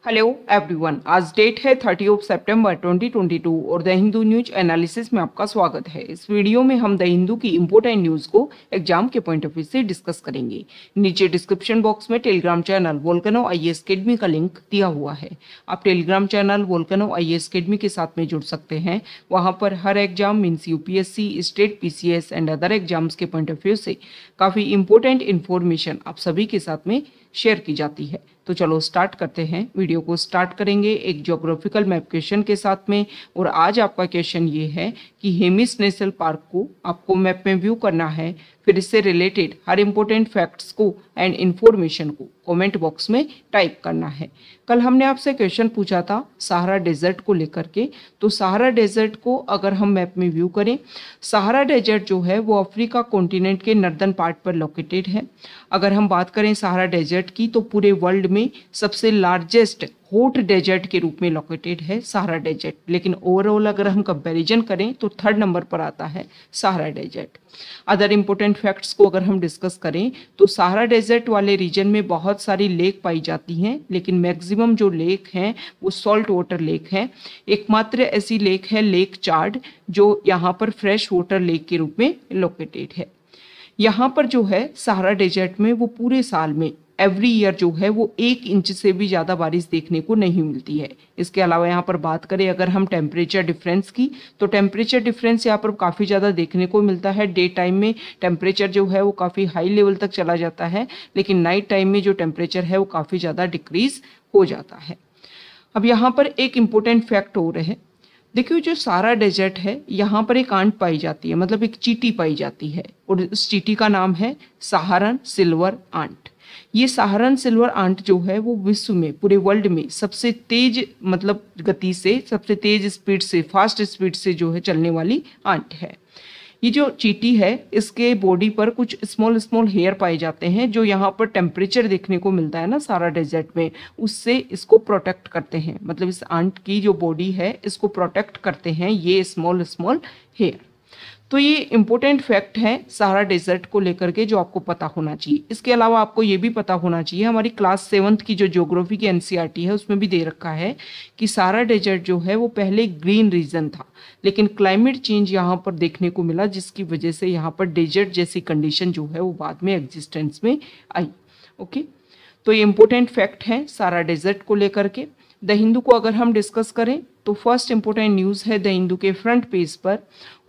Hello everyone, आज date है 30 सितंबर 2022 और द हिंदू न्यूज एनालिसिस में आपका स्वागत है। इस वीडियो में हम द हिंदू की इंपॉर्टेंट न्यूज को एग्जाम के पॉइंट ऑफ व्यू से डिस्कस करेंगे। नीचे डिस्क्रिप्शन बॉक्स में Telegram channel Volcano IAS academy का लिंक दिया हुआ है। आप Telegram channel Volcano IAS academy के साथ में जुड़ सकते हैं। वहाँ पर हर exam means UPSC, state PCS and other exams के पॉइंट ऑफ व्यू से काफ़ी इंपॉर्टेंट इन्फॉर्मेशन आप सभी के साथ में शेयर की जाती है। तो चलो स्टार्ट करते हैं। वीडियो को स्टार्ट करेंगे एक ज्योग्राफिकल मैप क्वेश्चन के साथ में। और आज आपका क्वेश्चन ये है कि हेमिस नेशनल पार्क को आपको मैप में व्यू करना है, फिर इससे रिलेटेड हर इंपॉर्टेंट फैक्ट्स को एंड इन्फॉर्मेशन को कमेंट बॉक्स में टाइप करना है। कल हमने आपसे क्वेश्चन पूछा था सहारा डेजर्ट को लेकर के। तो सहारा डेजर्ट को अगर हम मैप में व्यू करें, सहारा डेजर्ट जो है वो अफ्रीका कॉन्टिनेंट के नॉर्दर्न पार्ट पर लोकेटेड है। अगर हम बात करें सहारा डेजर्ट की तो पूरे वर्ल्ड में सबसे लार्जेस्ट हॉट डेजर्ट के रूप में लोकेटेड है सहारा डेजर्ट। लेकिन ओवरऑल अगर हम कंपैरिजन करें तो थर्ड नंबर पर आता है Sahara desert. Other important facts को अगर हम डिस्कस करें तो सहारा डेजर्ट वाले रीजन में बहुत सारी लेक पाई जाती हैं, लेकिन मैक्सिमम जो लेक हैं वो सॉल्ट वाटर लेक हैं। एकमात्र ऐसी लेक है लेक चाड, जो यहाँ पर फ्रेश वाटर लेक के रूप में लोकेटेड है। यहाँ पर जो है सहारा डेजर्ट में वो पूरे साल में एवरी ईयर जो है वो 1 इंच से भी ज़्यादा बारिश देखने को नहीं मिलती है। इसके अलावा यहाँ पर बात करें अगर हम टेम्परेचर डिफरेंस की तो टेम्परेचर डिफरेंस यहाँ पर काफ़ी ज़्यादा देखने को मिलता है। डे टाइम में टेम्परेचर जो है वो काफ़ी हाई लेवल तक चला जाता है, लेकिन नाइट टाइम में जो टेम्परेचर है वो काफ़ी ज़्यादा डिक्रीज हो जाता है। अब यहाँ पर एक इम्पोर्टेंट फैक्ट हो रहे हैं। देखिए जो सहारा डेजर्ट है यहाँ पर एक आंट पाई जाती है, मतलब एक चींटी पाई जाती है, और उस चींटी का नाम है सहारन सिल्वर आंट। ये सहारन सिल्वर आंट जो है वो विश्व में पूरे वर्ल्ड में सबसे तेज मतलब गति से, सबसे तेज स्पीड से, फास्ट स्पीड से जो है चलने वाली आंट है। ये जो चींटी है इसके बॉडी पर कुछ स्मॉल स्मॉल हेयर पाए जाते हैं, जो यहाँ पर टेम्परेचर देखने को मिलता है ना सहारा डेजर्ट में, उससे इसको प्रोटेक्ट करते हैं। मतलब इस आंट की जो बॉडी है इसको प्रोटेक्ट करते हैं ये स्मॉल स्मॉल हेयर। तो ये इम्पोर्टेंट फैक्ट है सहारा डेजर्ट को लेकर के जो आपको पता होना चाहिए। इसके अलावा आपको ये भी पता होना चाहिए, हमारी क्लास 7th की जो ज्योग्राफी की एनसीईआरटी है उसमें भी दे रखा है कि सहारा डेजर्ट जो है वो पहले ग्रीन रीजन था, लेकिन क्लाइमेट चेंज यहाँ पर देखने को मिला, जिसकी वजह से यहाँ पर डेजर्ट जैसी कंडीशन जो है वो बाद में एग्जिस्टेंस में आई। ओके, तो ये इम्पोर्टेंट फैक्ट है सहारा डेजर्ट को लेकर के। द हिंदू को अगर हम डिस्कस करें तो फर्स्ट इंपॉर्टेंट न्यूज़ है द हिंदू के फ्रंट पेज पर,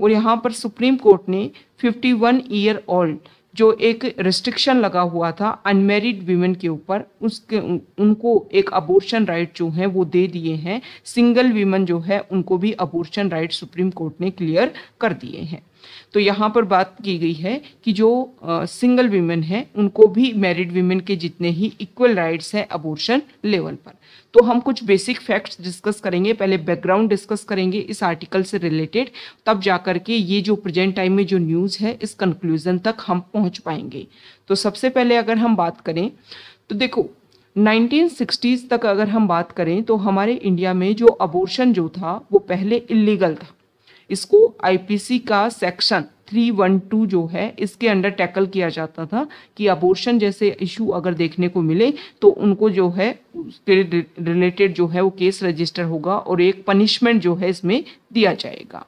और यहाँ पर सुप्रीम कोर्ट ने 51 ईयर ओल्ड जो एक रिस्ट्रिक्शन लगा हुआ था अनमेरिड वीमेन के ऊपर, उसके उनको एक अबॉर्शन राइट जो है वो दे दिए हैं। सिंगल वीमेन जो है उनको भी अबॉर्शन राइट सुप्रीम कोर्ट ने क्लियर कर दिए हैं। तो यहाँ पर बात की गई है कि जो सिंगल वीमेन है उनको भी मैरिड वीमेन के जितने ही इक्वल राइट्स हैं अबॉर्शन लेवल पर। तो हम कुछ बेसिक फैक्ट्स डिस्कस करेंगे, पहले बैकग्राउंड डिस्कस करेंगे इस आर्टिकल से रिलेटेड, तब जाकर के ये जो प्रेजेंट टाइम में जो न्यूज़ है इस कंक्लूजन तक हम पहुंच पाएंगे। तो सबसे पहले अगर हम बात करें तो देखो 1960s तक अगर हम बात करें तो हमारे इंडिया में जो अबॉर्शन जो था वो पहले इलीगल था। इसको आईपीसी का सेक्शन 312 जो है इसके अंडर टैकल किया जाता था कि अबॉर्शन जैसे इशू अगर देखने को मिले तो उनको जो है उसके रिलेटेड जो है वो केस रजिस्टर होगा और एक पनिशमेंट जो है इसमें दिया जाएगा।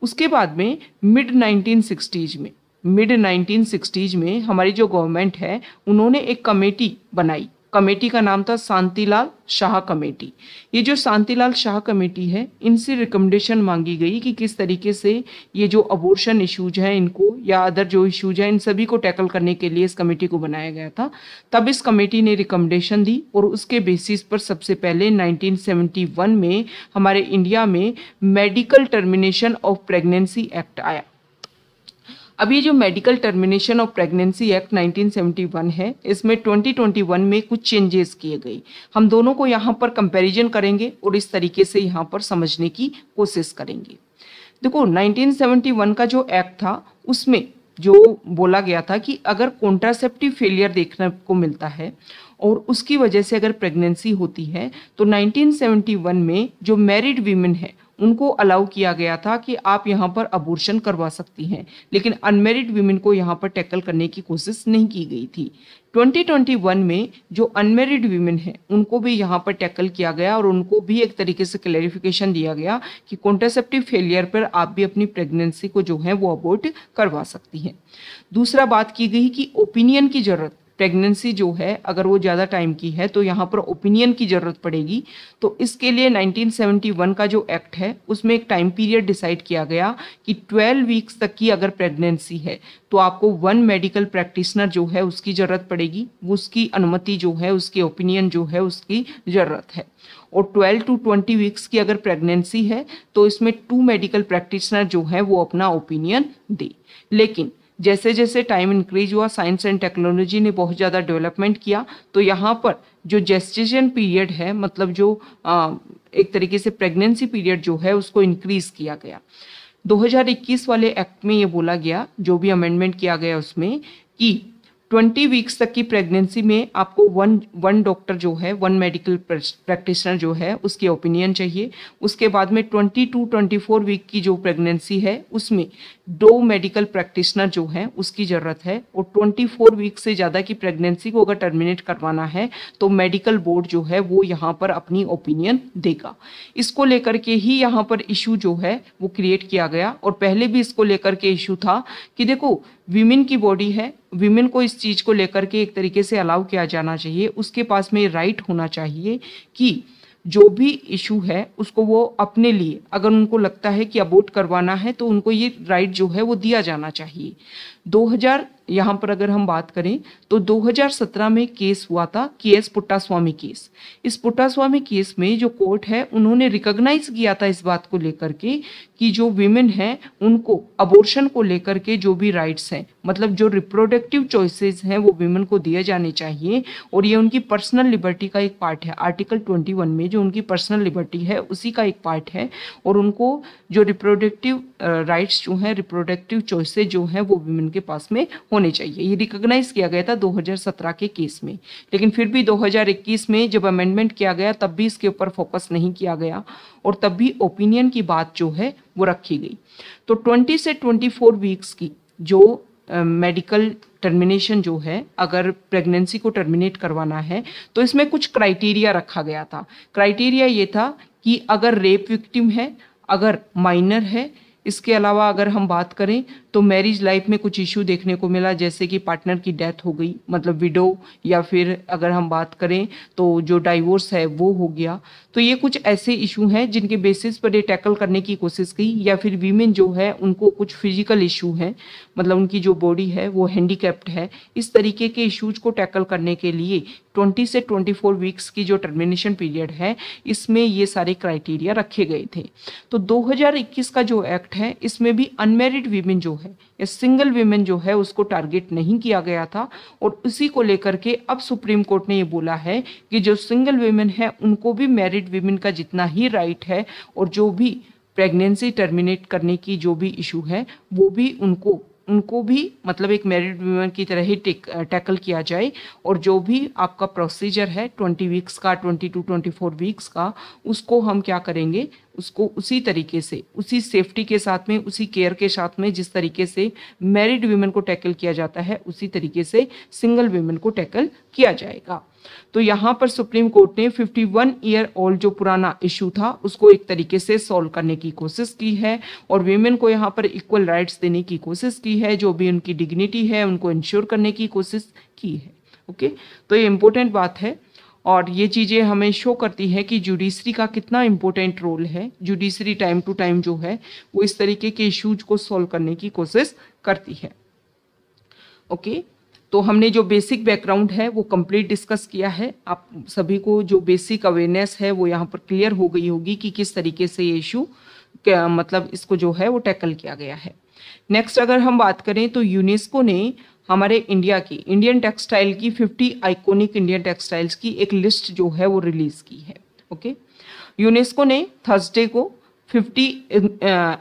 उसके बाद में मिड 1960s में हमारी जो गवर्नमेंट है उन्होंने एक कमेटी बनाई। कमेटी का नाम था शांतिलाल शाह कमेटी। ये जो शांतिलाल शाह कमेटी है इनसे रिकमेंडेशन मांगी गई कि किस तरीके से ये जो अबॉर्शन इश्यूज हैं इनको या अदर जो इश्यूज हैं इन सभी को टैकल करने के लिए इस कमेटी को बनाया गया था। तब इस कमेटी ने रिकमेंडेशन दी और उसके बेसिस पर सबसे पहले 1971 में हमारे इंडिया में medical termination of pregnancy act आया। अब ये जो medical termination of pregnancy act 1971 है इसमें 2021 में कुछ चेंजेस किए गए। हम दोनों को यहाँ पर कंपैरिजन करेंगे और इस तरीके से यहाँ पर समझने की कोशिश करेंगे। देखो 1971 का जो एक्ट था उसमें जो बोला गया था कि अगर कॉन्ट्रासेप्टिव फेलियर देखने को मिलता है और उसकी वजह से अगर प्रेगनेंसी होती है तो 1971 में जो मैरिड वीमेन है उनको अलाउ किया गया था कि आप यहाँ पर अबॉर्शन करवा सकती हैं, लेकिन अनमेरिड वीमेन को यहाँ पर टैकल करने की कोशिश नहीं की गई थी। 2021 में जो अनमेरिड वीमेन है उनको भी यहाँ पर टैकल किया गया और उनको भी एक तरीके से क्लैरिफिकेशन दिया गया कि कॉन्ट्रासेप्टिव फेलियर पर आप भी अपनी प्रेगनेंसी को जो है वो अबॉर्ट करवा सकती हैं। दूसरा बात की गई कि ओपिनियन की जरूरत, प्रेगनेंसी जो है अगर वो ज़्यादा टाइम की है तो यहाँ पर ओपिनियन की ज़रूरत पड़ेगी। तो इसके लिए 1971 का जो एक्ट है उसमें एक टाइम पीरियड डिसाइड किया गया कि 12 वीक्स तक की अगर प्रेगनेंसी है तो आपको 1 मेडिकल प्रैक्टिशनर जो है उसकी ज़रूरत पड़ेगी, उसकी अनुमति जो है, उसकी ओपिनियन जो है उसकी ज़रूरत है। और 12 to 20 वीक्स की अगर प्रेगनेंसी है तो इसमें 2 मेडिकल प्रैक्टिशनर जो है वो अपना ओपिनियन दे। लेकिन जैसे जैसे टाइम इंक्रीज हुआ, साइंस एंड टेक्नोलॉजी ने बहुत ज़्यादा डेवलपमेंट किया, तो यहाँ पर जो जेस्टेशन पीरियड है, मतलब जो एक तरीके से प्रेगनेंसी पीरियड जो है उसको इंक्रीज किया गया। 2021 वाले एक्ट में ये बोला गया, जो भी अमेंडमेंट किया गया उसमें, कि 20 वीक्स तक की प्रेगनेंसी में आपको वन डॉक्टर जो है, 1 मेडिकल प्रैक्टिशनर जो है उसकी ओपिनियन चाहिए। उसके बाद में 20 to 24 वीक की जो प्रेगनेंसी है उसमें 2 मेडिकल प्रैक्टिशनर जो है उसकी ज़रूरत है। और 24 वीक से ज़्यादा की प्रेगनेंसी को अगर टर्मिनेट करवाना है तो मेडिकल बोर्ड जो है वो यहाँ पर अपनी ओपिनियन देगा। इसको लेकर के ही यहाँ पर इशू जो है वो क्रिएट किया गया। और पहले भी इसको लेकर के इशू था कि देखो वीमेन की बॉडी है, वीमेन को इस चीज़ को लेकर के एक तरीके से अलाउ किया जाना चाहिए, उसके पास में राइट होना चाहिए कि जो भी इशू है उसको वो अपने लिए, अगर उनको लगता है कि अबॉर्ट करवाना है तो उनको ये राइट जो है वो दिया जाना चाहिए। 2000 यहाँ पर अगर हम बात करें तो 2017 में केस हुआ था, केएस पुट्टास्वामी केस। इस पुट्टास्वामी केस में जो कोर्ट है उन्होंने रिकॉग्नाइज किया था इस बात को लेकर के कि जो वीमेन हैं उनको अबॉर्शन को लेकर के जो भी राइट्स हैं, मतलब जो रिप्रोडक्टिव चॉइसेस हैं वो वीमेन को दिए जाने चाहिए और ये उनकी पर्सनल लिबर्टी का एक पार्ट है। आर्टिकल 21 में जो उनकी पर्सनल लिबर्टी है उसी का एक पार्ट है और उनको जो रिप्रोडक्टिव राइट्स जो हैं, रिप्रोडक्टिव चॉइसेस जो हैं वो वीमेन के पास में होने चाहिए। ये रिकॉग्नाइज किया गया था 2017 के केस में। लेकिन फिर भी 2021 में जब अमेंडमेंट किया गया तब भी इसके ऊपर फोकस नहीं किया गया और तब भी ओपिनियन की बात जो है वो रखी गई। तो 20 से 24 वीक्स की जो मेडिकल टर्मिनेशन जो है, अगर प्रेगनेंसी को टर्मिनेट करवाना है तो इसमें कुछ क्राइटेरिया रखा गया था। क्राइटेरिया ये था कि अगर रेप विक्टिम है, अगर माइनर है, इसके अलावा अगर हम बात करें तो मैरिज लाइफ में कुछ इशू देखने को मिला, जैसे कि पार्टनर की डेथ हो गई, मतलब विडो, या फिर अगर हम बात करें तो जो डाइवोर्स है वो हो गया। तो ये कुछ ऐसे इशू हैं जिनके बेसिस पर ये टैकल करने की कोशिश की। या फिर वीमेन जो है उनको कुछ फिजिकल इशू हैं, मतलब उनकी जो बॉडी है वो हैंडीकैप्ड है। इस तरीके के इश्यूज को टैकल करने के लिए 20 से 24 वीक्स की जो टर्मिनेशन पीरियड है इसमें ये सारे क्राइटेरिया रखे गए थे। तो 2021 का जो एक्ट है इसमें भी अनमैरिड वीमेन जो है या सिंगल वीमेन जो है उसको टारगेट नहीं किया गया था और उसी को लेकर के अब सुप्रीम कोर्ट ने ये बोला है कि जो सिंगल वीमेन है उनको भी मैरिड वीमेन का जितना ही राइट है और जो भी प्रेगनेंसी टर्मिनेट करने की जो भी इशू है वो भी उनको भी मतलब एक मैरिड वीमेन की तरह ही टैकल किया जाए। और जो भी आपका प्रोसीजर है 20 वीक्स का, 20 to 24 वीक्स का, उसको हम क्या करेंगे, उसको उसी तरीके से, उसी सेफ्टी के साथ में, उसी केयर के साथ में जिस तरीके से मैरिड वीमेन को टैकल किया जाता है उसी तरीके से सिंगल वीमेन को टैकल किया जाएगा। तो यहाँ पर सुप्रीम कोर्ट ने 51 ईयर ओल्ड जो पुराना इशू था उसको एक तरीके से सॉल्व करने की कोशिश की है और वीमेन को यहाँ पर इक्वल राइट्स देने की कोशिश की है, जो भी उनकी डिग्निटी है उनको इंश्योर करने की कोशिश की है। ओके, तो ये इम्पोर्टेंट बात है और ये चीज़ें हमें शो करती है कि जुडिशरी का कितना इम्पोर्टेंट रोल है। जुडिशरी टाइम टू टाइम जो है वो इस तरीके के इश्यूज को सॉल्व करने की कोशिश करती है। ओके, तो हमने जो बेसिक बैकग्राउंड है वो कंप्लीट डिस्कस किया है। आप सभी को जो बेसिक अवेयरनेस है वो यहाँ पर क्लियर हो गई होगी कि किस तरीके से ये इशू मतलब इसको जो है वो टैकल किया गया है। नेक्स्ट अगर हम बात करें तो यूनेस्को ने हमारे इंडिया की इंडियन टेक्सटाइल की 50 आइकॉनिक इंडियन टेक्सटाइल्स की एक लिस्ट जो है वो रिलीज की है। ओके, यूनेस्को ने थर्सडे को 50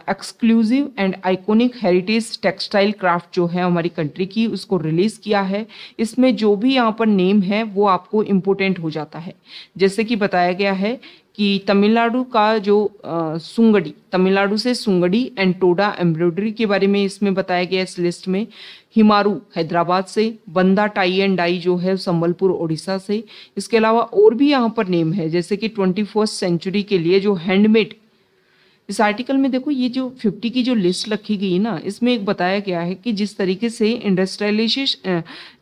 exclusive and iconic heritage textile craft जो है हमारी कंट्री की, उसको रिलीज़ किया है। इसमें जो भी यहाँ पर नेम है वो आपको इम्पोर्टेंट हो जाता है। जैसे कि बताया गया है कि तमिलनाडु का जो सुंगड़ी, तमिलनाडु से सुंगड़ी एंड टोडा एम्ब्रॉयडरी के बारे में इसमें बताया गया इस लिस्ट में। हिमारू हैदराबाद से, बंदा टाई एंड डाई जो है संबलपुर ओडिशा से। इसके अलावा और भी यहाँ पर नेम है, जैसे कि 21st सेंचुरी के लिए जो हैंडमेड, इस आर्टिकल में देखो ये जो 50 की जो लिस्ट रखी गई ना, इसमें एक बताया गया है कि जिस तरीके से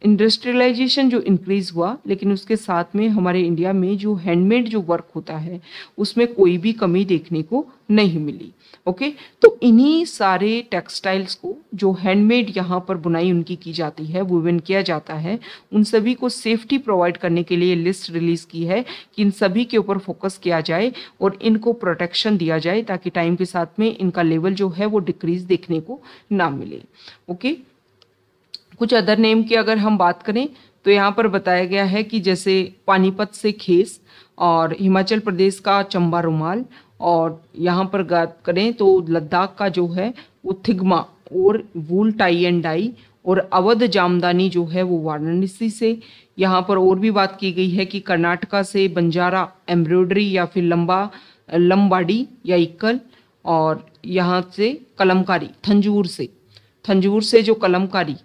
इंडस्ट्रियलाइजेशन जो इंक्रीज हुआ, लेकिन उसके साथ में हमारे इंडिया में जो हैंडमेड जो वर्क होता है उसमें कोई भी कमी देखने को नहीं मिली। ओके, तो इन्हीं सारे टेक्सटाइल्स को जो हैंडमेड यहाँ पर बुनाई उनकी की जाती है, वुवन किया जाता है, उन सभी को सेफ्टी प्रोवाइड करने के लिए लिस्ट रिलीज की है कि इन सभी के ऊपर फोकस किया जाए और इनको प्रोटेक्शन दिया जाए ताकि टाइम के साथ में इनका लेवल जो है वो डिक्रीज देखने को ना मिले। ओके, कुछ अदर नेम की अगर हम बात करें तो यहाँ पर बताया गया है कि जैसे पानीपत से खेस, और हिमाचल प्रदेश का चंबा रुमाल, और यहाँ पर बात करें तो लद्दाख का जो है वो थिग्मा और वूल टाई एंड डाई, और अवध जामदानी जो है वो वाराणसी से। यहाँ पर और भी बात की गई है कि कर्नाटका से बंजारा एम्ब्रॉयडरी या फिर लंबाड़ी या इक्कल, और यहाँ से कलमकारी थंजूर से जो कलमकारी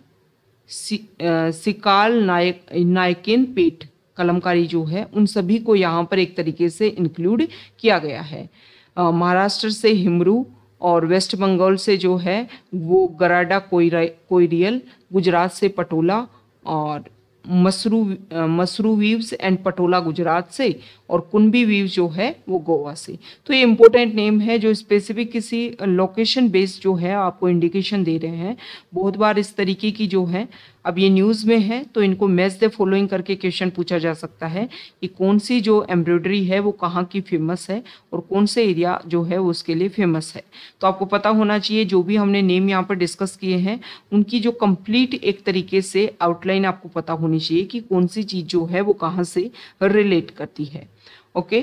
सिकाल नायकिन पेट कलमकारी जो है, उन सभी को यहाँ पर एक तरीके से इंक्लूड किया गया है। महाराष्ट्र से हिमरू, और वेस्ट बंगाल से जो है वो गराडा कोयरियल, गुजरात से पटोला, और मसरू वीव्स एंड पटोला गुजरात से, और कुंबी वीव्स जो है वो गोवा से। तो ये इंपॉर्टेंट नेम है जो स्पेसिफिक किसी लोकेशन बेस्ड जो है आपको इंडिकेशन दे रहे हैं। बहुत बार इस तरीके की जो है, अब ये न्यूज़ में है तो इनको मैच द फॉलोइंग करके क्वेश्चन पूछा जा सकता है कि कौन सी जो एम्ब्रॉयडरी है वो कहाँ की फेमस है और कौन से एरिया जो है वो उसके लिए फेमस है। तो आपको पता होना चाहिए जो भी हमने नेम यहाँ पर डिस्कस किए हैं उनकी जो कंप्लीट एक तरीके से आउटलाइन आपको पता होनी चाहिए कि कौन सी चीज़ जो है वो कहाँ से रिलेट करती है। ओके,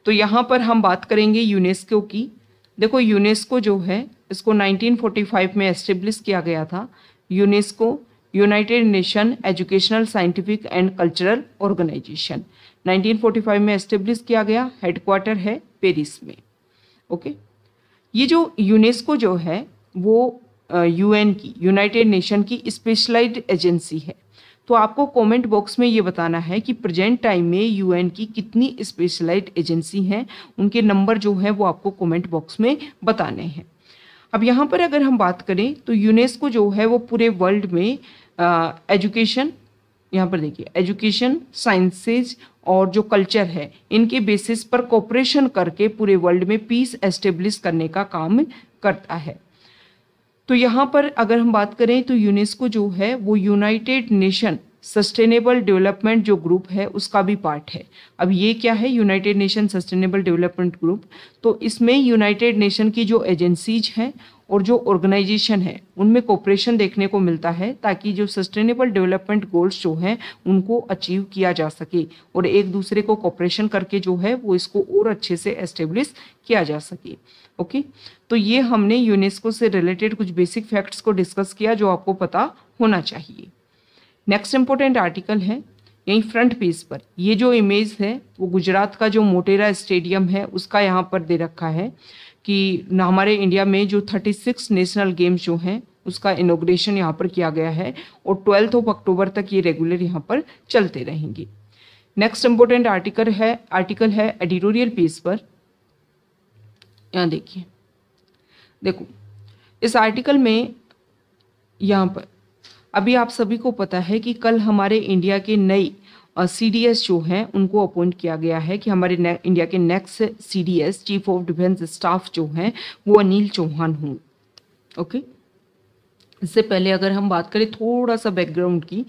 तो यहाँ पर हम बात करेंगे यूनेस्को की। देखो यूनेस्को जो है इसको 1945 में एस्टेब्लिश किया गया था। UNESCO United Nation Educational Scientific and Cultural Organization 1945 में एस्टेब्लिश किया गया। हेडक्वार्टर है पेरिस में। ओके, ये जो यूनेस्को जो है वो यूएन की, यूनाइटेड नेशन की स्पेशलाइज्ड एजेंसी है। तो आपको कमेंट बॉक्स में ये बताना है कि प्रेजेंट टाइम में यूएन की कितनी स्पेशलाइज्ड एजेंसी हैं, उनके नंबर जो है वो आपको कमेंट बॉक्स में बताने हैं। अब यहाँ पर अगर हम बात करें तो यूनेस्को जो है वो पूरे वर्ल्ड में एजुकेशन, यहाँ पर देखिए एजुकेशन, साइंसेज और जो कल्चर है इनके बेसिस पर कोऑपरेशन करके पूरे वर्ल्ड में पीस एस्टेब्लिश करने का काम करता है। तो यहाँ पर अगर हम बात करें तो यूनेस्को जो है वो यूनाइटेड नेशन सस्टेनेबल डेवलपमेंट जो ग्रुप है उसका भी पार्ट है। अब ये क्या है United nation sustainable development group? तो इसमें यूनाइटेड नेशन की जो एजेंसीज हैं और जो ऑर्गेनाइजेशन है उनमें कोऑपरेशन देखने को मिलता है ताकि जो सस्टेनेबल डेवलपमेंट गोल्स जो हैं उनको अचीव किया जा सके और एक दूसरे को कोऑपरेशन करके जो है वो इसको और अच्छे से एस्टेब्लिश किया जा सके। ओके, तो ये हमने यूनेस्को से रिलेटेड कुछ बेसिक फैक्ट्स को डिस्कस किया जो आपको पता होना चाहिए। नेक्स्ट इंपॉर्टेंट आर्टिकल है यहीं फ्रंट पेज पर, ये जो इमेज है वो गुजरात का जो मोटेरा स्टेडियम है उसका यहाँ पर दे रखा है कि हमारे इंडिया में जो 36 नेशनल गेम्स जो हैं उसका इनॉग्रेशन यहाँ पर किया गया है और 12 अक्टूबर तक ये रेगुलर यहाँ पर चलते रहेंगे। नेक्स्ट इंपॉर्टेंट आर्टिकल है एडिटोरियल पेज पर। यहाँ देखिए, देखो इस आर्टिकल में यहाँ पर अभी आप सभी को पता है कि कल हमारे इंडिया के नए CDS जो हैं उनको अपॉइंट किया गया है कि हमारे इंडिया के next CDS chief of defence staff जो हैं वो अनिल चौहान हों। ओके, इससे पहले अगर हम बात करें थोड़ा सा बैकग्राउंड की,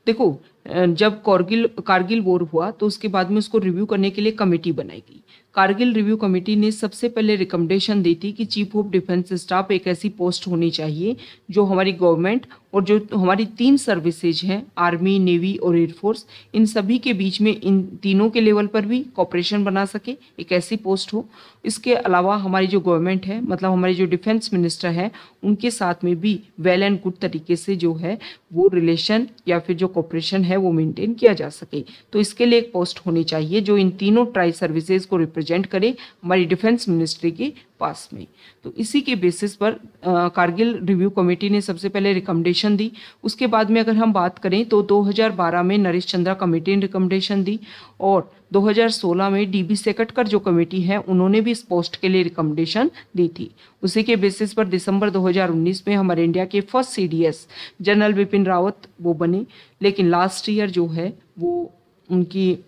देखो जब कारगिल वॉर हुआ तो उसके बाद में उसको रिव्यू करने के लिए कमेटी बनाई गई। कारगिल रिव्यू कमेटी ने सबसे पहले रिकमेंडेशन दी थी कि चीफ ऑफ डिफेंस स्टाफ एक ऐसी पोस्ट होनी चाहिए जो हमारी गवर्नमेंट और जो हमारी 3 सर्विसेज हैं, आर्मी, नेवी और एयरफोर्स, इन सभी के बीच में इन तीनों के लेवल पर भी कॉपरेशन बना सके, एक ऐसी पोस्ट हो। इसके अलावा हमारी जो गवर्नमेंट है, मतलब हमारे जो डिफेंस मिनिस्टर है, उनके साथ में भी वेल एंड गुड तरीके से जो है वो रिलेशन या फिर जो कॉपरेशन है वो मेंटेन किया जा सके। तो इसके लिए एक पोस्ट होनी चाहिए जो इन तीनों ट्राई सर्विसेज को रिप्रेजेंट करे हमारी डिफेंस मिनिस्ट्री के पास में। तो इसी के बेसिस पर कारगिल रिव्यू कमेटी ने सबसे पहले रिकमेंडेशन दी। उसके बाद में अगर हम बात करें तो 2012 में नरेश चंद्रा कमेटी ने रिकमेंडेशन दी और 2016 में डीबी सेकटकर जो कमेटी है उन्होंने भी इस पोस्ट के लिए रिकमेंडेशन दी थी। उसी के बेसिस पर दिसंबर 2019 में हमारे इंडिया के first CDS general Bipin Rawat वो बने, लेकिन लास्ट ईयर जो है वो उनकी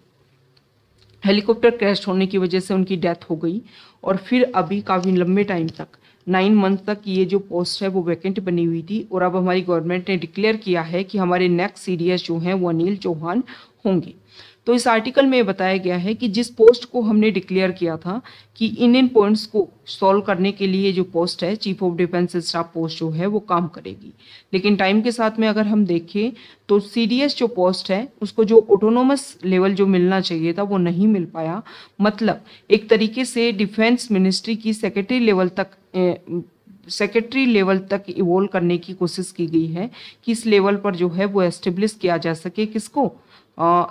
हेलीकॉप्टर क्रैश होने की वजह से उनकी डेथ हो गई और फिर अभी काफ़ी लंबे टाइम तक 9 मंथ तक ये जो पोस्ट है वो वैकेंट बनी हुई थी और अब हमारी गवर्नमेंट ने डिक्लेयर किया है कि हमारे नेक्स्ट सीडीएस जो हैं वो अनिल चौहान होंगे। तो इस आर्टिकल में बताया गया है कि जिस पोस्ट को हमने डिक्लेयर किया था कि इन पॉइंट्स को सॉल्व करने के लिए जो पोस्ट है chief of defence staff post जो है वो काम करेगी, लेकिन टाइम के साथ में अगर हम देखें तो सीडीएस जो पोस्ट है उसको जो ऑटोनोमस लेवल जो मिलना चाहिए था वो नहीं मिल पाया। मतलब एक तरीके से डिफेंस मिनिस्ट्री की सेक्रेटरी लेवल तक इवॉल्व करने की कोशिश की गई है कि इस लेवल पर जो है वो एस्टेब्लिश किया जा सके किसको,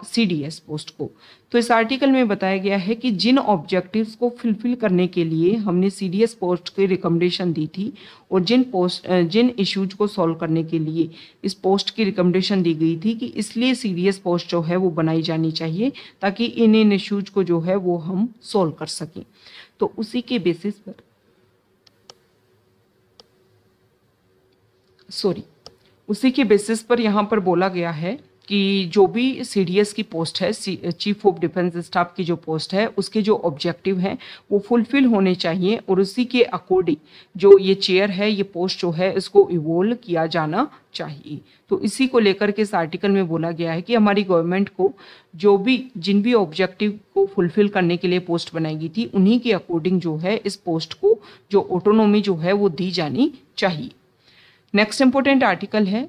सीडीएस पोस्ट को। तो इस आर्टिकल में बताया गया है कि जिन ऑब्जेक्टिव्स को फुलफिल करने के लिए हमने सीडीएस पोस्ट की रिकमेंडेशन दी थी और जिन इश्यूज को सॉल्व करने के लिए इस पोस्ट की रिकमेंडेशन दी गई थी कि इसलिए सीडीएस पोस्ट जो है वो बनाई जानी चाहिए ताकि इन इश्यूज को जो है वो हम सॉल्व कर सकें। तो उसी के बेसिस पर यहाँ पर बोला गया है कि जो भी सीडीएस की पोस्ट है, चीफ ऑफ डिफेंस स्टाफ की जो पोस्ट है, उसके जो ऑब्जेक्टिव हैं वो फुलफिल होने चाहिए और उसी के अकॉर्डिंग जो ये चेयर है, ये पोस्ट जो है, इसको इवॉल्व किया जाना चाहिए। तो इसी को लेकर के इस आर्टिकल में बोला गया है कि हमारी गवर्नमेंट को जिन भी ऑब्जेक्टिव को फुलफिल करने के लिए पोस्ट बनाई गई थी उन्हीं के अकॉर्डिंग जो है इस पोस्ट को जो ऑटोनॉमी जो है वो दी जानी चाहिए। नेक्स्ट इंपॉर्टेंट आर्टिकल है,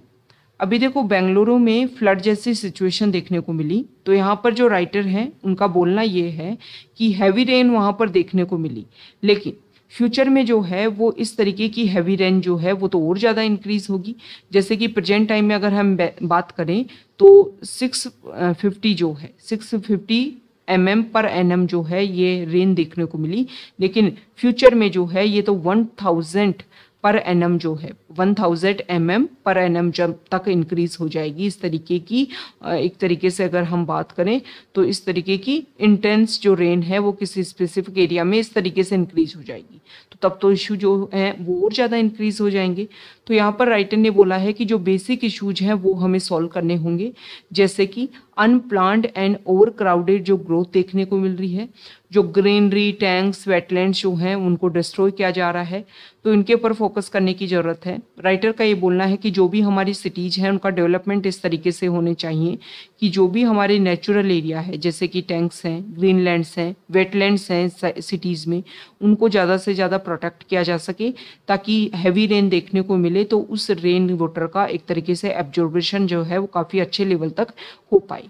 अभी देखो बेंगलुरु में फ्लड जैसी सिचुएशन देखने को मिली, तो यहाँ पर जो राइटर हैं उनका बोलना ये है कि हैवी रेन वहाँ पर देखने को मिली, लेकिन फ्यूचर में जो है वो इस तरीके की हैवी रेन जो है वो तो और ज़्यादा इंक्रीज होगी। जैसे कि प्रेजेंट टाइम में अगर हम बात करें तो 650 mm पर एनम जो है ये रेन देखने को मिली, लेकिन फ्यूचर में जो है ये तो 1000 पर एनम जो है 1000 mm पर एनम जब तक इंक्रीज हो जाएगी। इस तरीके की एक तरीके से अगर हम बात करें तो इस तरीके की इंटेंस जो रेन है वो किसी स्पेसिफिक एरिया में इस तरीके से इंक्रीज हो जाएगी, तो तब तो इशू जो है वो और ज़्यादा इंक्रीज हो जाएंगे। तो यहाँ पर राइटर ने बोला है कि जो बेसिक इशूज हैं वो हमें सॉल्व करने होंगे, जैसे कि अनप्लान्ड एंड ओवर क्राउडेड जो ग्रोथ देखने को मिल रही है, जो ग्रीनरी, टैंक्स, वेटलैंड्स जो हैं उनको डिस्ट्रॉय किया जा रहा है, तो इनके ऊपर फोकस करने की ज़रूरत है। राइटर का ये बोलना है कि जो भी हमारी सिटीज़ हैं उनका डेवलपमेंट इस तरीके से होने चाहिए कि जो भी हमारे नेचुरल एरिया है, जैसे कि टैंक्स हैं, ग्रीनलैंड्स हैं, वेटलैंड्स हैं सिटीज़ में, उनको ज़्यादा से ज़्यादा प्रोटेक्ट किया जा सके ताकि हैवी रेन देखने को मिले तो उस रेन वाटर का एक तरीके से एब्जॉर्बेशन जो है वो काफ़ी अच्छे लेवल तक हो पाए।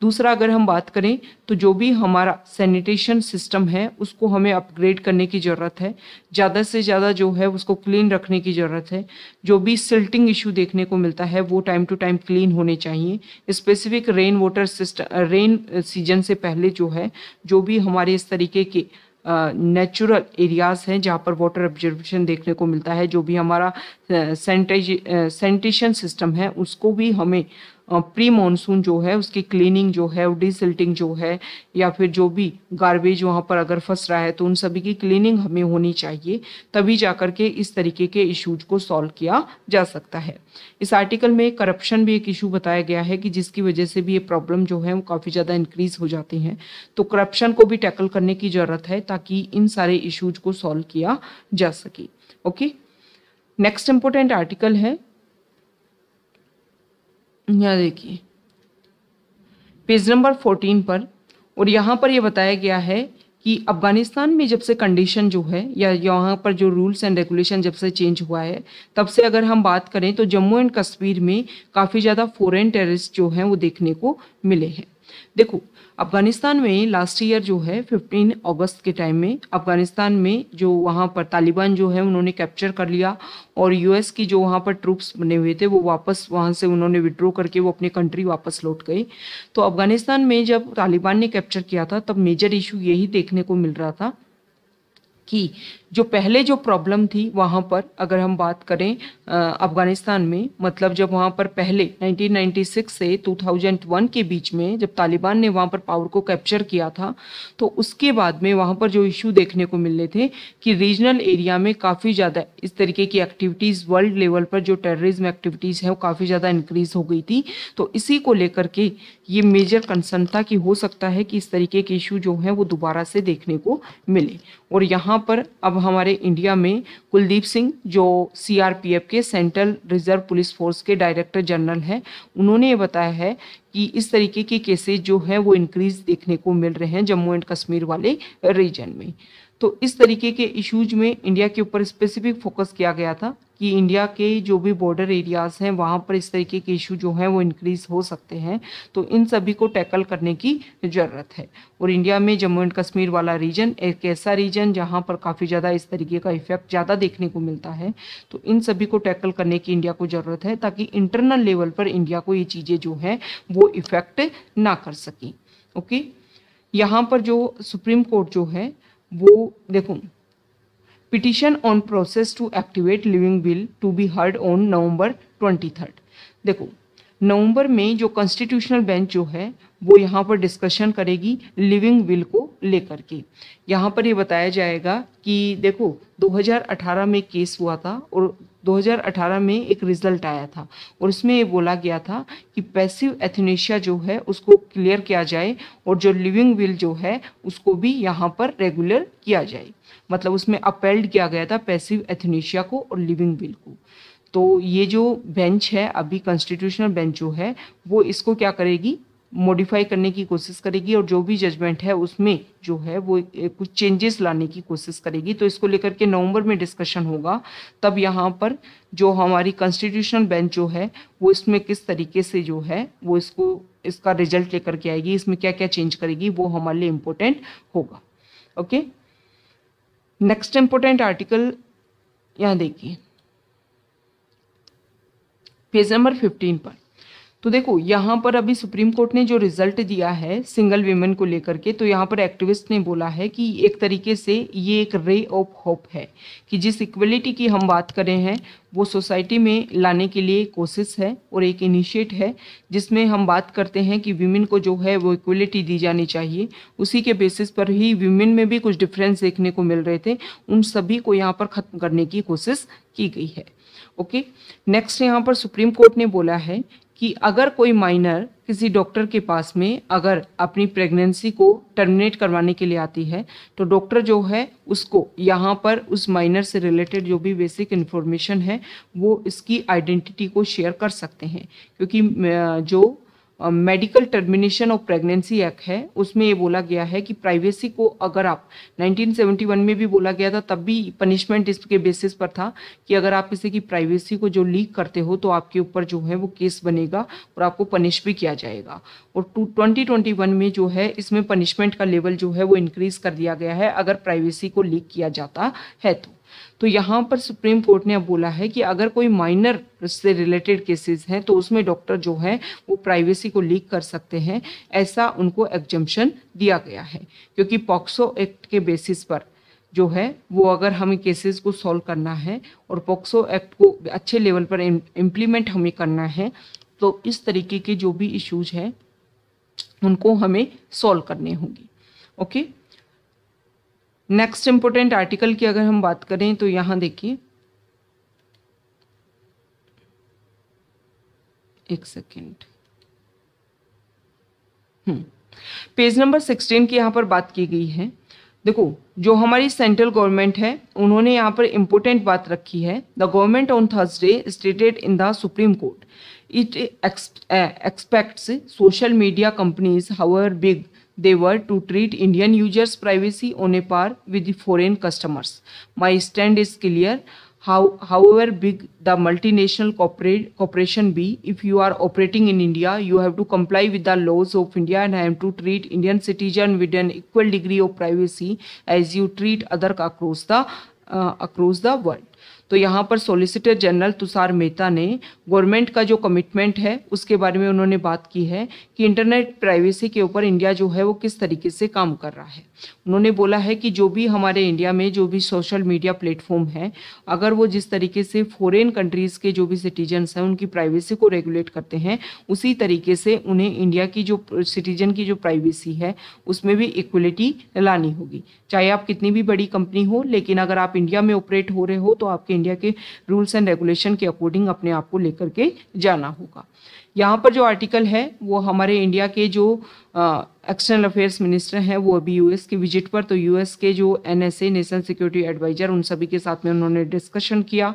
दूसरा अगर हम बात करें तो जो भी हमारा सैनिटेशन सिस्टम है उसको हमें अपग्रेड करने की ज़रूरत है, ज़्यादा से ज़्यादा जो है उसको क्लीन रखने की ज़रूरत है। जो भी सिल्टिंग इशू देखने को मिलता है वो टाइम टू टाइम क्लीन होने चाहिए। Specific rain water system, rain season से पहले जो है जो भी हमारे इस तरीके के नेचुरल एरियाज़ हैं जहाँ पर वाटर एब्जॉर्प्शन देखने को मिलता है, जो भी हमारा सैनिटेशन सिस्टम है उसको भी हमें प्री मानसून जो है उसकी क्लीनिंग जो है, डिसिल्टिंग जो है, या फिर जो भी गार्बेज वहाँ पर अगर फंस रहा है तो उन सभी की क्लीनिंग हमें होनी चाहिए, तभी जाकर के इस तरीके के इश्यूज को सॉल्व किया जा सकता है। इस आर्टिकल में करप्शन भी एक इशू बताया गया है कि जिसकी वजह से भी ये प्रॉब्लम जो है वो काफ़ी ज़्यादा इंक्रीज हो जाती हैं, तो करप्शन को भी टैकल करने की ज़रूरत है ताकि इन सारे इशूज को सॉल्व किया जा सके। ओके, नेक्स्ट इंपॉर्टेंट आर्टिकल है, यहाँ देखिए पेज नंबर 14 पर, और यहाँ पर ये बताया गया है कि अफगानिस्तान में जब से कंडीशन जो है या यहाँ पर जो रूल्स एंड रेगुलेशन जब से चेंज हुआ है, तब से अगर हम बात करें तो जम्मू एंड कश्मीर में काफ़ी ज़्यादा फॉरेन टेररिस्ट जो हैं वो देखने को मिले हैं। देखो, अफगानिस्तान में लास्ट ईयर जो है 15 अगस्त के टाइम में अफगानिस्तान में जो वहाँ पर तालिबान जो है उन्होंने कैप्चर कर लिया, और यूएस की जो वहाँ पर ट्रूप्स बने हुए थे वो वापस वहाँ से उन्होंने विड्रॉ करके वो अपनी कंट्री वापस लौट गए। तो अफगानिस्तान में जब तालिबान ने कैप्चर किया था तब मेजर इशू यही देखने को मिल रहा था कि जो पहले जो प्रॉब्लम थी वहाँ पर अगर हम बात करें अफगानिस्तान में, मतलब जब वहाँ पर पहले 1996 से 2001 के बीच में जब तालिबान ने वहाँ पर पावर को कैप्चर किया था, तो उसके बाद में वहाँ पर जो इशू देखने को मिल रहे थे कि रीजनल एरिया में काफ़ी ज़्यादा इस तरीके की एक्टिविटीज़, वर्ल्ड लेवल पर जो टेररिज्म एक्टिविटीज़ हैं वो काफ़ी ज़्यादा इंक्रीज हो गई थी। तो इसी को लेकर के ये मेजर कंसर्न था कि हो सकता है कि इस तरीके के इशू जो हैं वो दोबारा से देखने को मिले। और यहाँ पर अब हमारे इंडिया में कुलदीप सिंह जो सीआरपीएफ के सेंट्रल रिजर्व पुलिस फोर्स के डायरेक्टर जनरल हैं, उन्होंने ये बताया है कि इस तरीके के केसेस जो हैं वो इंक्रीज देखने को मिल रहे हैं जम्मू एंड कश्मीर वाले रीजन में। तो इस तरीके के इश्यूज में इंडिया के ऊपर स्पेसिफिक फोकस किया गया था कि इंडिया के जो भी बॉर्डर एरियाज़ हैं वहाँ पर इस तरीके के इशू जो हैं वो इंक्रीज़ हो सकते हैं, तो इन सभी को टैकल करने की ज़रूरत है। और इंडिया में जम्मू एंड कश्मीर वाला रीजन एक ऐसा रीजन जहाँ पर काफ़ी ज़्यादा इस तरीके का इफेक्ट ज़्यादा देखने को मिलता है, तो इन सभी को टैकल करने की इंडिया को ज़रूरत है ताकि इंटरनल लेवल पर इंडिया को ये चीज़ें जो हैं वो इफ़ेक्ट ना कर सकें। ओके, यहाँ पर जो सुप्रीम कोर्ट जो है वो देखो, petition on process to activate living will to be heard on November 23। देखो, नवंबर में जो कॉन्स्टिट्यूशनल बेंच जो है वो यहाँ पर डिस्कशन करेगी लिविंग विल को लेकर के। यहाँ पर ये बताया जाएगा कि देखो 2018 में केस हुआ था और 2018 में एक रिजल्ट आया था और इसमें ये बोला गया था कि पैसिव एथनेशिया जो है उसको क्लियर किया जाए और जो लिविंग विल जो है उसको भी यहाँ पर रेगुलर किया जाए। मतलब उसमें अपेल्ड किया गया था पैसिव एथनेशिया को और लिविंग विल को। तो ये जो बेंच है अभी कॉन्स्टिट्यूशनल बेंच जो है वो इसको क्या करेगी, मॉडिफाई करने की कोशिश करेगी और जो भी जजमेंट है उसमें जो है वो कुछ चेंजेस लाने की कोशिश करेगी। तो इसको लेकर के नवंबर में डिस्कशन होगा, तब यहाँ पर जो हमारी कॉन्स्टिट्यूशनल बेंच जो है वो इसमें किस तरीके से जो है वो इसका रिजल्ट लेकर के आएगी, इसमें क्या क्या चेंज करेगी, वो हमारे लिए इम्पोर्टेंट होगा। ओके, नेक्स्ट इम्पोर्टेंट आर्टिकल यहाँ देखिए पेज नंबर 15 पर। तो देखो यहाँ पर अभी सुप्रीम कोर्ट ने जो रिजल्ट दिया है सिंगल वीमेन को लेकर के, तो यहाँ पर एक्टिविस्ट ने बोला है कि एक तरीके से ये एक रे ऑफ होप है कि जिस इक्वलिटी की हम बात कर रहे हैं वो सोसाइटी में लाने के लिए कोशिश है और एक इनिशिएट है जिसमें हम बात करते हैं कि वीमेन को जो है वो इक्वलिटी दी जानी चाहिए। उसी के बेसिस पर ही वीमेन में भी कुछ डिफरेंस देखने को मिल रहे थे, उन सभी को यहाँ पर ख़त्म करने की कोशिश की गई है। ओके, नेक्स्ट यहाँ पर सुप्रीम कोर्ट ने बोला है कि अगर कोई माइनर किसी डॉक्टर के पास में अगर अपनी प्रेगनेंसी को टर्मिनेट करवाने के लिए आती है तो डॉक्टर जो है उसको यहाँ पर उस माइनर से रिलेटेड जो भी बेसिक इन्फॉर्मेशन है वो इसकी आइडेंटिटी को शेयर कर सकते हैं, क्योंकि जो medical termination of pregnancy act है उसमें ये बोला गया है कि प्राइवेसी को अगर आप 1971 में भी बोला गया था, तब भी पनिशमेंट इसके बेसिस पर था कि अगर आप किसी की प्राइवेसी को जो लीक करते हो तो आपके ऊपर जो है वो केस बनेगा और आपको पनिश भी किया जाएगा। और 2021 में जो है इसमें पनिशमेंट का लेवल जो है वो इंक्रीज कर दिया गया है अगर प्राइवेसी को लीक किया जाता है तो यहाँ पर सुप्रीम कोर्ट ने अब बोला है कि अगर कोई माइनर से रिलेटेड केसेस हैं तो उसमें डॉक्टर जो है वो प्राइवेसी को लीक कर सकते हैं, ऐसा उनको एग्जम्पशन दिया गया है। क्योंकि पॉक्सो एक्ट के बेसिस पर जो है वो अगर हमें केसेस को सॉल्व करना है और पॉक्सो एक्ट को अच्छे लेवल पर इम्प्लीमेंट हमें करना है तो इस तरीके के जो भी इश्यूज हैं उनको हमें सॉल्व करने होंगे। ओके, नेक्स्ट इंपोर्टेंट आर्टिकल की अगर हम बात करें तो यहाँ देखिए, एक सेकेंड, पेज नंबर 16 की यहाँ पर बात की गई है। देखो, जो हमारी सेंट्रल गवर्नमेंट है उन्होंने यहाँ पर इंपॉर्टेंट बात रखी है। The government on Thursday stated in the supreme court it expects social media companies, however big they were to treat Indian users' privacy on a par with the foreign customers. My stand is clear. However big the multinational corporation be, if you are operating in India, you have to comply with the laws of India and have to treat Indian citizen with an equal degree of privacy as you treat other across the world. तो यहाँ पर solicitor general Tushar Mehta ने government का जो commitment है उसके बारे में उन्होंने बात की है कि इंटरनेट प्राइवेसी के ऊपर इंडिया जो है वो किस तरीके से काम कर रहा है। उन्होंने बोला है कि जो भी हमारे इंडिया में जो भी सोशल मीडिया प्लेटफॉर्म है, अगर वो जिस तरीके से फॉरेन कंट्रीज़ के जो भी सिटीजन्स हैं उनकी प्राइवेसी को रेगुलेट करते हैं, उसी तरीके से उन्हें इंडिया की जो सिटीजन की जो प्राइवेसी है उसमें भी इक्वलिटी लानी होगी। चाहे आप कितनी भी बड़ी कंपनी हो, लेकिन अगर आप इंडिया में ऑपरेट हो रहे हो तो आपके इंडिया के रूल्स एंड रेगुलेशन के अकॉर्डिंग अपने आप को लेकर के जाना होगा। यहाँ पर जो आर्टिकल है वो हमारे इंडिया के जो एक्सटर्नल अफेयर्स मिनिस्टर हैं वो अभी यूएस की विजिट पर, तो यूएस के जो एनएसए नेशनल सिक्योरिटी एडवाइजर उन सभी के साथ में उन्होंने डिस्कशन किया।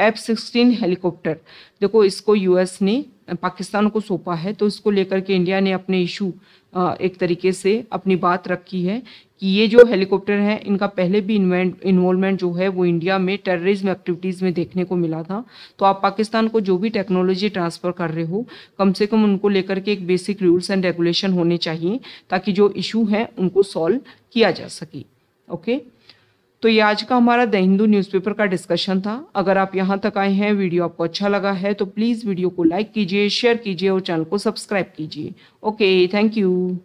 F-16 हेलीकॉप्टर, देखो इसको यूएस ने पाकिस्तान को सौंपा है, तो इसको लेकर के इंडिया ने अपने इशू एक तरीके से अपनी बात रखी है कि ये जो हेलीकॉप्टर हैं इनका पहले भी इन्वॉल्वमेंट जो है वो इंडिया में टेररिज्म एक्टिविटीज़ में देखने को मिला था। तो आप पाकिस्तान को जो भी टेक्नोलॉजी ट्रांसफ़र कर रहे हो, कम से कम उनको लेकर के एक बेसिक रूल्स एंड रेगुलेशन होने चाहिए ताकि जो इशू हैं उनको सॉल्व किया जा सके। ओके, तो ये आज का हमारा द हिंदू न्यूज़पेपर का डिस्कशन था। अगर आप यहाँ तक आए हैं, वीडियो आपको अच्छा लगा है तो प्लीज़ वीडियो को लाइक कीजिए, शेयर कीजिए और चैनल को सब्सक्राइब कीजिए। Okay, thank you.